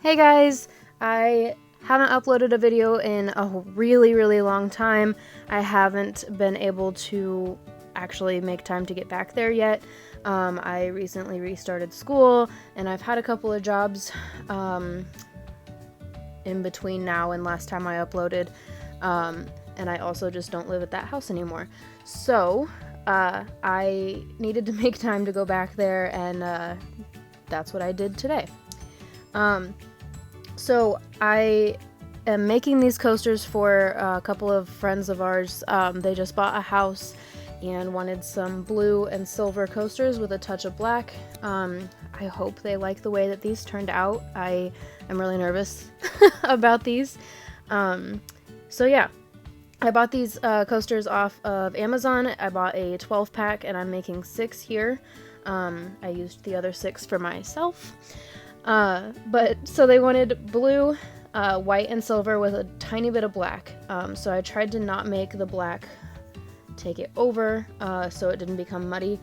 Hey guys, I haven't uploaded a video in a really long time. I haven't been able to actually make time to get back there yet. I recently restarted school and I've had a couple of jobs in between now and last time I uploaded. And I also just don't live at that house anymore. So I needed to make time to go back there, and that's what I did today. So I am making these coasters for a couple of friends of ours. They just bought a house and wanted some blue and silver coasters with a touch of black. I hope they like the way that these turned out. I am really nervous about these. So yeah, I bought these coasters off of Amazon. I bought a 12 pack and I'm making 6 here. I used the other 6 for myself. But so they wanted blue, white, and silver with a tiny bit of black. So I tried to not make the black take it over, so it didn't become muddy.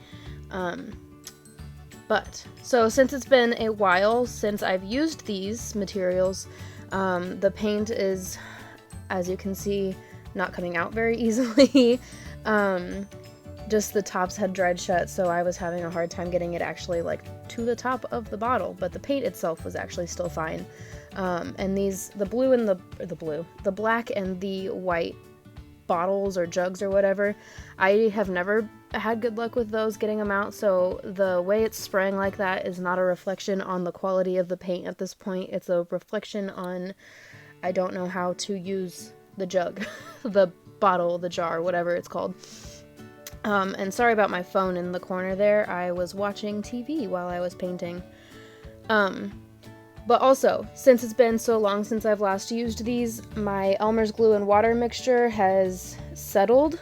So since it's been a while since I've used these materials, the paint is, as you can see, not coming out very easily. Just the tops had dried shut, so I was having a hard time getting it actually to the top of the bottle, but the paint itself was actually still fine. And the black and the white bottles or jugs or whatever, I have never had good luck with those getting them out, so the way it's spraying like that is not a reflection on the quality of the paint at this point. It's a reflection on I don't know how to use the jug, the bottle, the jar, whatever it's called. And sorry about my phone in the corner there. I was watching TV while I was painting. But also, since it's been so long since I've last used these, my Elmer's glue and water mixture has settled.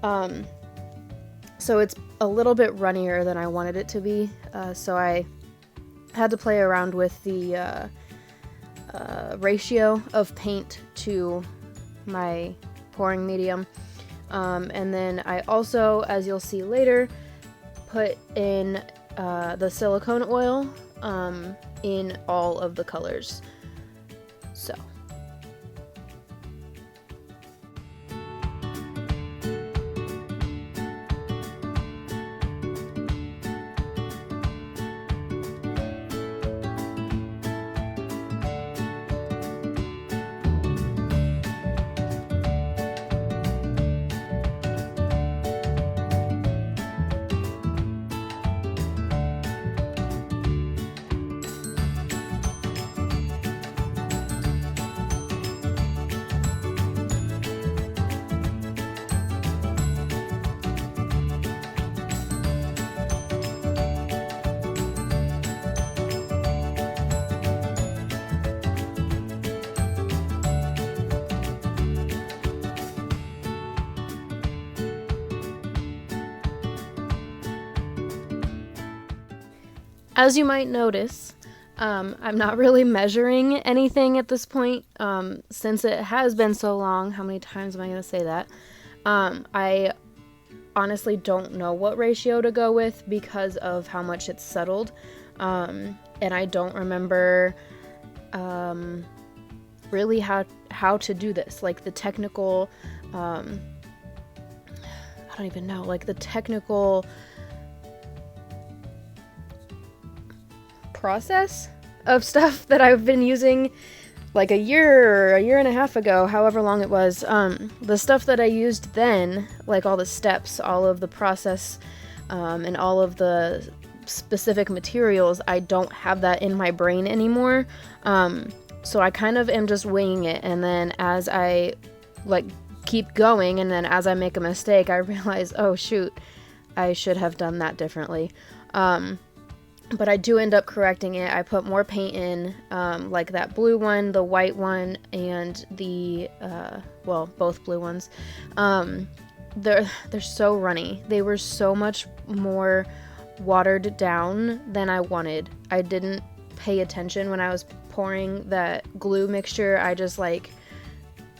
So it's a little bit runnier than I wanted it to be. So I had to play around with the ratio of paint to my pouring medium. And then I also, as you'll see later, put in the silicone oil in all of the colors. So. As you might notice, I'm not really measuring anything at this point, since it has been so long. How many times am I going to say that? I honestly don't know what ratio to go with because of how much it's settled, and I don't remember really how to do this, like the technical, I don't even know, like the technical process of stuff that I've been using like a year or a year and a half ago, however long it was. The stuff that I used then, like all the steps, all of the process, and all of the specific materials, I don't have that in my brain anymore. So I kind of am just winging it, and then as I keep going, and then as I make a mistake, I realize, oh shoot, I should have done that differently. But I do end up correcting it. I put more paint in, like that blue one, the white one, and the, both blue ones. They're so runny. They were so much more watered down than I wanted. I didn't pay attention when I was pouring that glue mixture. I just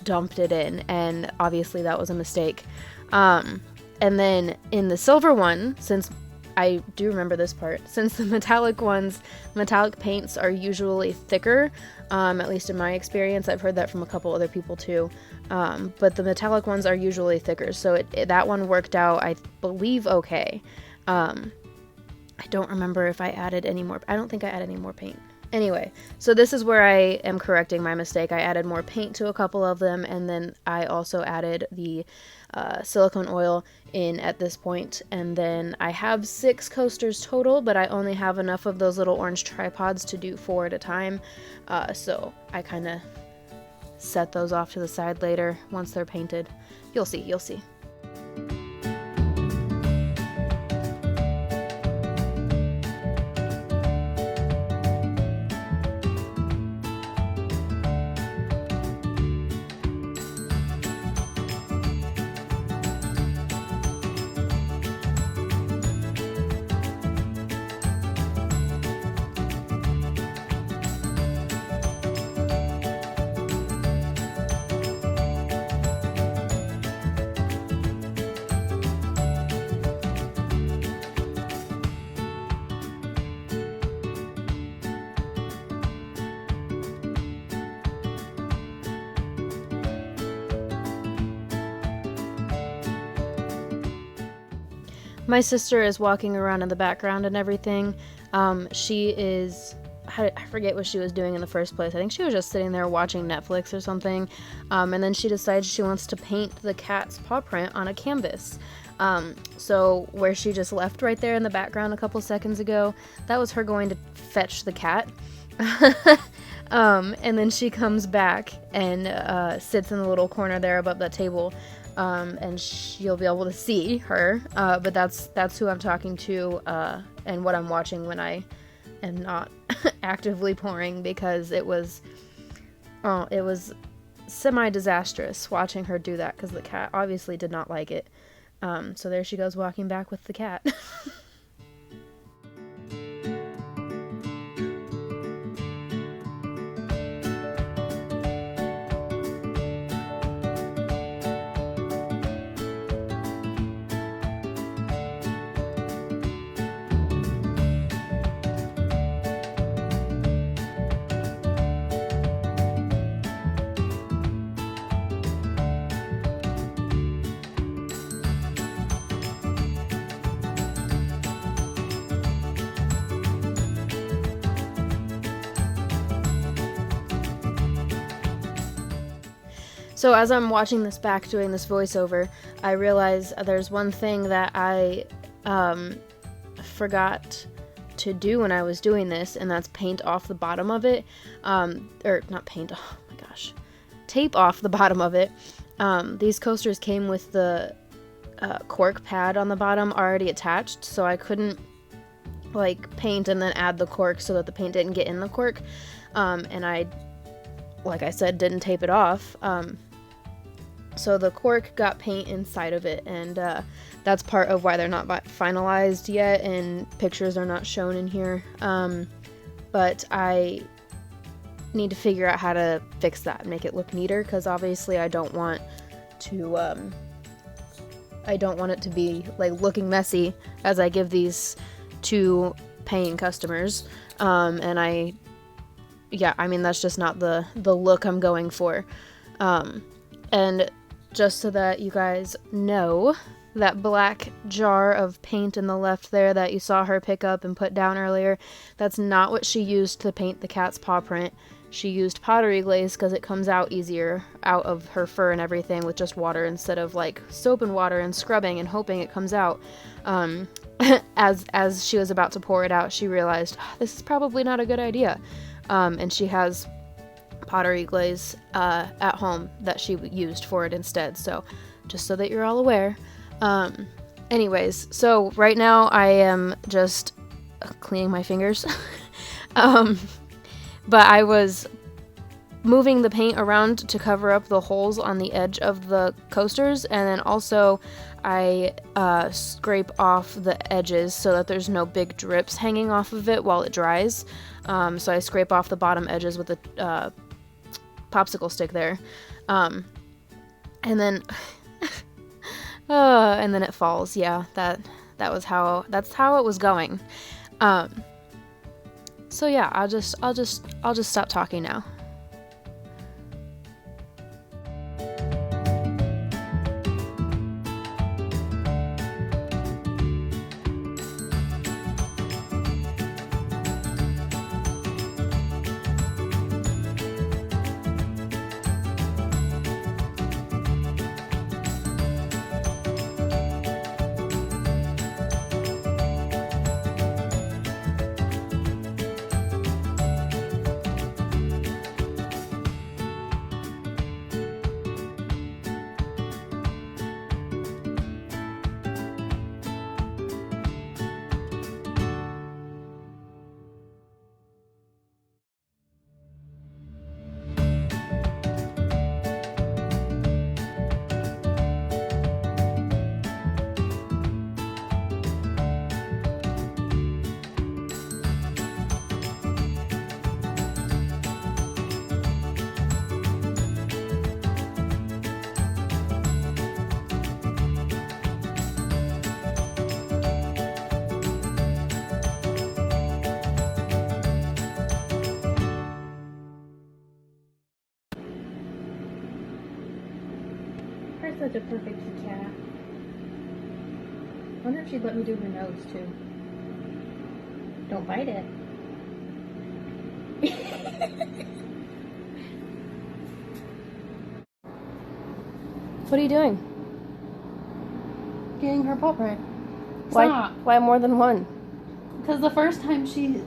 dumped it in, and obviously that was a mistake. And then in the silver one, since I do remember this part. Since the metallic paints are usually thicker, at least in my experience. I've heard that from a couple other people too. But the metallic ones are usually thicker, so that one worked out, I believe, okay. I don't remember if I added any more. I don't think I added any more paint. Anyway, so this is where I am correcting my mistake. I added more paint to a couple of them, and then I also added the silicone oil in at this point. And then I have 6 coasters total, but I only have enough of those little orange tripods to do 4 at a time. So I kind of set those off to the side later once they're painted. You'll see. My sister is walking around in the background and everything. She is, I forget what she was doing in the first place. I think she was just sitting there watching Netflix or something. And then she decides she wants to paint the cat's paw print on a canvas. So where she just left right there in the background a couple seconds ago, that was her going to fetch the cat. And then she comes back and sits in the little corner there above that table. And you'll be able to see her, but that's who I'm talking to, and what I'm watching when I am not actively pouring, because it was semi-disastrous watching her do that, because the cat obviously did not like it. So there she goes walking back with the cat. So as I'm watching this back, doing this voiceover, I realize there's one thing that I forgot to do when I was doing this, and that's paint off the bottom of it. Or not paint, oh my gosh. Tape off the bottom of it. These coasters came with the cork pad on the bottom already attached, so I couldn't paint and then add the cork so that the paint didn't get in the cork. And I, like I said, didn't tape it off. So the cork got paint inside of it, and that's part of why they're not finalized yet, and pictures are not shown in here. But I need to figure out how to fix that and make it look neater, because obviously I don't want it to be looking messy as I give these to paying customers. And I mean, that's just not the look I'm going for. And just so that you guys know, that black jar of paint in the left there that you saw her pick up and put down earlier, that's not what she used to paint the cat's paw print. She used pottery glaze because it comes out easier out of her fur and everything with just water, instead of soap and water and scrubbing and hoping it comes out. As she was about to pour it out, she realized, this is probably not a good idea. And she has pottery glaze at home that she used for it instead, so just so that you're all aware. Anyways, so right now I am just cleaning my fingers. But I was moving the paint around to cover up the holes on the edge of the coasters, and then also I scrape off the edges so that there's no big drips hanging off of it while it dries. So I scrape off the bottom edges with a popsicle stick there, and then and then it falls. Yeah, that that's how it was going. So yeah, I'll just stop talking now. Her such a perfect cat. I wonder if she'd let me do her nose too. Don't bite it. What are you doing? Getting her paw print. Why more than one? Because the first time she...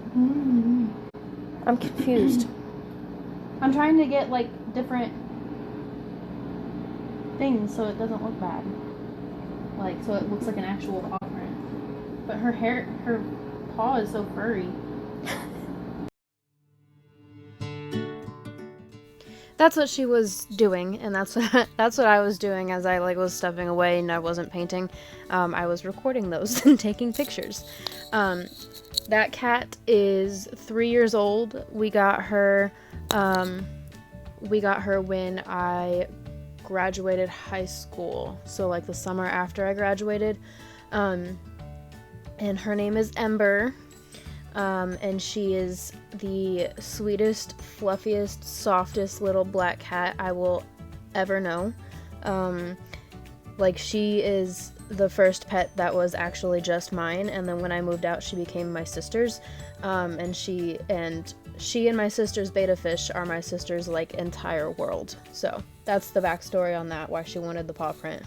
I'm confused. I'm trying to get like different things so it doesn't look bad. Like, so it looks like an actual paw print. But her paw is so furry. That's what she was doing, and that's what I was doing as I was stepping away and I wasn't painting. I was recording those and taking pictures. That cat is 3 years old. We got her when I graduated high school, so like the summer after I graduated. And her name is Ember. And she is the sweetest, fluffiest, softest little black cat I will ever know. She is the first pet that was actually just mine, and then when I moved out, she became my sister's. And she and my sister's betta fish are my sister's entire world. So that's the backstory on that, why she wanted the paw print.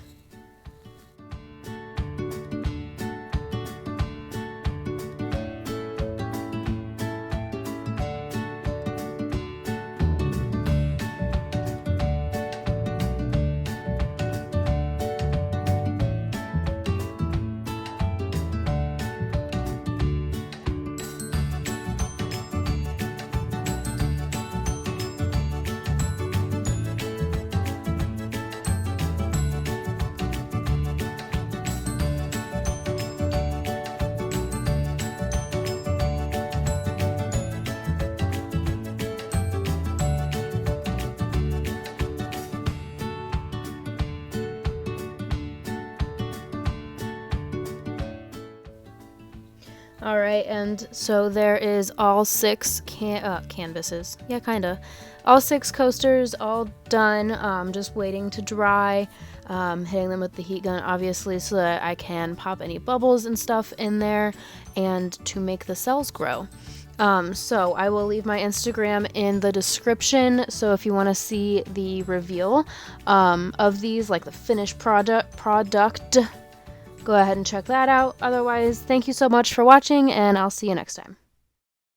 Alright, and so there is all 6 canvases. Yeah, kinda. All 6 coasters, all done, just waiting to dry. Hitting them with the heat gun, obviously, so that I can pop any bubbles and stuff in there, and to make the cells grow. So I will leave my Instagram in the description, so if you want to see the reveal of these, like the finished product, go ahead and check that out. Otherwise, thank you so much for watching, and I'll see you next time.